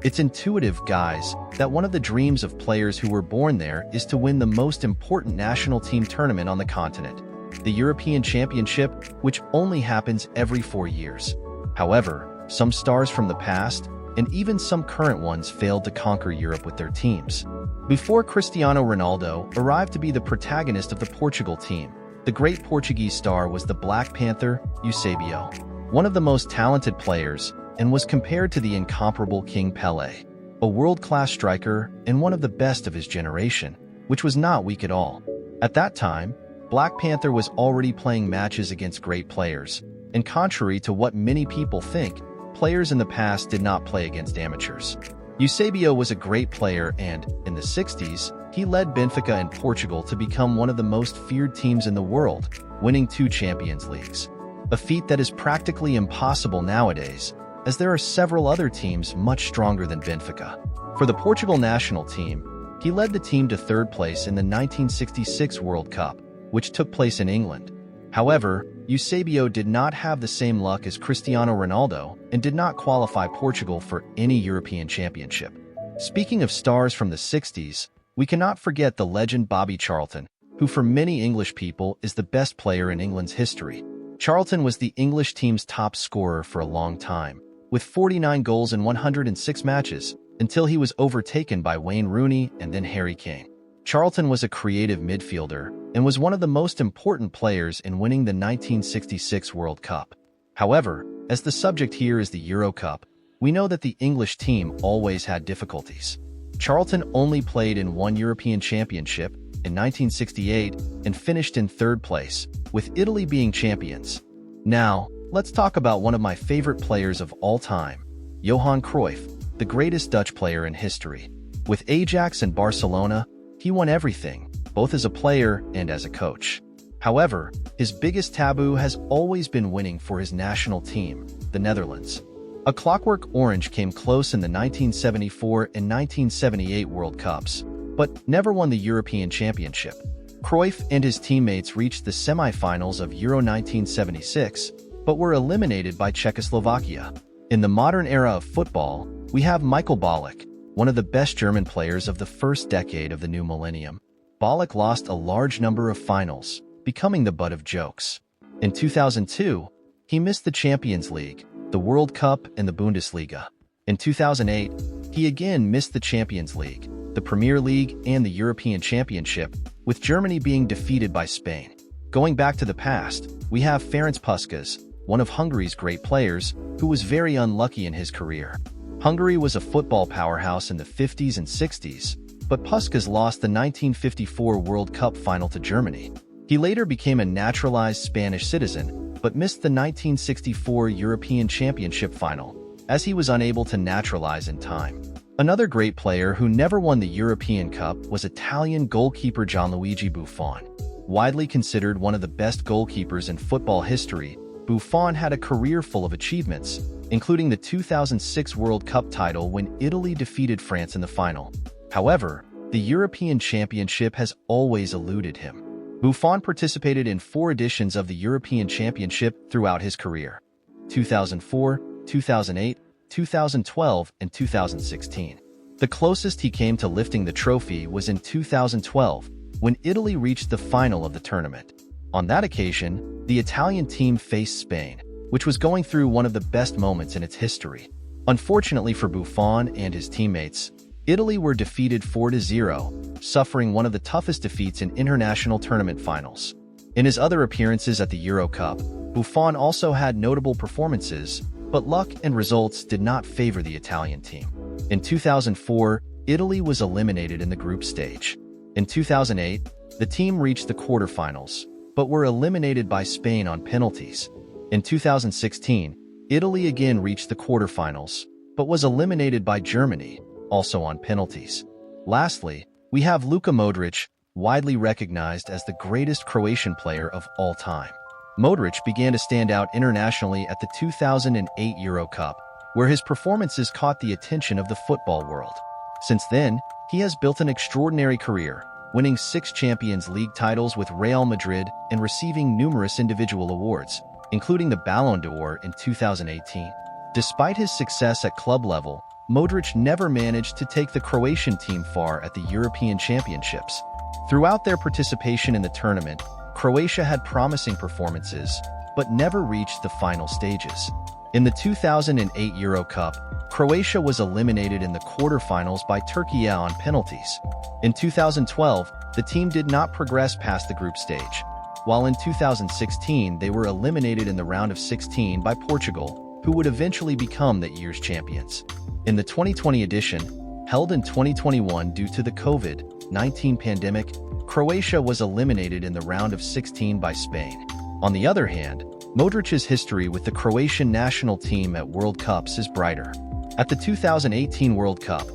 It's intuitive, guys, that one of the dreams of players who were born there is to win the most important national team tournament on the continent, the European Championship, which only happens every 4 years. However, some stars from the past, and even some current ones, failed to conquer Europe with their teams. Before Cristiano Ronaldo arrived to be the protagonist of the Portugal team, the great Portuguese star was the Black Panther, Eusebio, one of the most talented players, and was compared to the incomparable King Pelé, a world-class striker and one of the best of his generation, which was not weak at all. At that time, Black Panther was already playing matches against great players, and contrary to what many people think, players in the past did not play against amateurs. Eusebio was a great player and, in the 60s, he led Benfica in Portugal to become one of the most feared teams in the world, winning 2 Champions Leagues. A feat that is practically impossible nowadays, as there are several other teams much stronger than Benfica. For the Portugal national team, he led the team to 3rd place in the 1966 World Cup, which took place in England. However, Eusebio did not have the same luck as Cristiano Ronaldo and did not qualify Portugal for any European championship. Speaking of stars from the 60s, we cannot forget the legend Bobby Charlton, who for many English people is the best player in England's history. Charlton was the English team's top scorer for a long time, with 49 goals in 106 matches, until he was overtaken by Wayne Rooney and then Harry Kane. Charlton was a creative midfielder and was one of the most important players in winning the 1966 World Cup. However, as the subject here is the Euro Cup, we know that the English team always had difficulties. Charlton only played in 1 European Championship in 1968 and finished in 3rd place, with Italy being champions. Now, let's talk about one of my favorite players of all time, Johan Cruyff, the greatest Dutch player in history. With Ajax and Barcelona, he won everything, both as a player and as a coach. However, his biggest taboo has always been winning for his national team, the Netherlands. A Clockwork Orange came close in the 1974 and 1978 World Cups, but never won the European Championship. Cruyff and his teammates reached the semi-finals of Euro 1976, but were eliminated by Czechoslovakia. In the modern era of football, we have Michael Ballack, one of the best German players of the first decade of the new millennium. Ballack lost a large number of finals, becoming the butt of jokes. In 2002, he missed the Champions League, the World Cup, and the Bundesliga. In 2008, he again missed the Champions League, the Premier League, and the European Championship, with Germany being defeated by Spain. Going back to the past, we have Ferenc Puskás, one of Hungary's great players, who was very unlucky in his career. Hungary was a football powerhouse in the 50s and 60s, but Puskás lost the 1954 World Cup final to Germany. He later became a naturalized Spanish citizen, but missed the 1964 European Championship final, as he was unable to naturalize in time. Another great player who never won the European Cup was Italian goalkeeper Gianluigi Buffon. Widely considered one of the best goalkeepers in football history, Buffon had a career full of achievements, including the 2006 World Cup title when Italy defeated France in the final. However, the European Championship has always eluded him. Buffon participated in 4 editions of the European Championship throughout his career: 2004, 2008, 2012, and 2016. The closest he came to lifting the trophy was in 2012, when Italy reached the final of the tournament. On that occasion, the Italian team faced Spain, which was going through one of the best moments in its history. Unfortunately for Buffon and his teammates, Italy were defeated 4-0, suffering one of the toughest defeats in international tournament finals. In his other appearances at the Euro Cup, Buffon also had notable performances, but luck and results did not favor the Italian team. In 2004, Italy was eliminated in the group stage. In 2008, the team reached the quarterfinals, but were eliminated by Spain on penalties. In 2016, Italy again reached the quarterfinals, but was eliminated by Germany, also on penalties. Lastly, we have Luka Modric, widely recognized as the greatest Croatian player of all time. Modric began to stand out internationally at the 2008 Euro Cup, where his performances caught the attention of the football world. Since then, he has built an extraordinary career, winning 6 Champions League titles with Real Madrid and receiving numerous individual awards, including the Ballon d'Or in 2018. Despite his success at club level, Modric never managed to take the Croatian team far at the European Championships. Throughout their participation in the tournament, Croatia had promising performances, but never reached the final stages. In the 2008 Euro Cup, Croatia was eliminated in the quarterfinals by Turkey on penalties. In 2012, the team did not progress past the group stage, while in 2016 they were eliminated in the round of 16 by Portugal, who would eventually become that year's champions. In the 2020 edition, held in 2021 due to the COVID-19 pandemic, Croatia was eliminated in the round of 16 by Spain. On the other hand, Modric's history with the Croatian national team at World Cups is brighter. At the 2018 World Cup,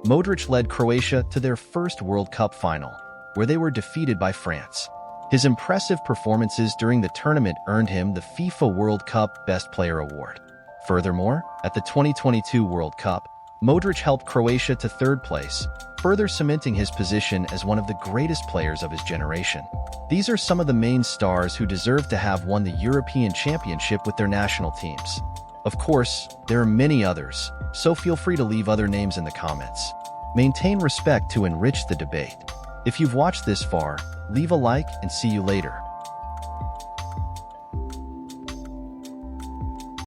Modric led Croatia to their first World Cup final, where they were defeated by France. His impressive performances during the tournament earned him the FIFA World Cup Best Player award. Furthermore, at the 2022 World Cup, Modric helped Croatia to third place, further cementing his position as one of the greatest players of his generation. These are some of the main stars who deserve to have won the European Championship with their national teams. Of course, there are many others, so feel free to leave other names in the comments. Maintain respect to enrich the debate. If you've watched this far, leave a like and see you later.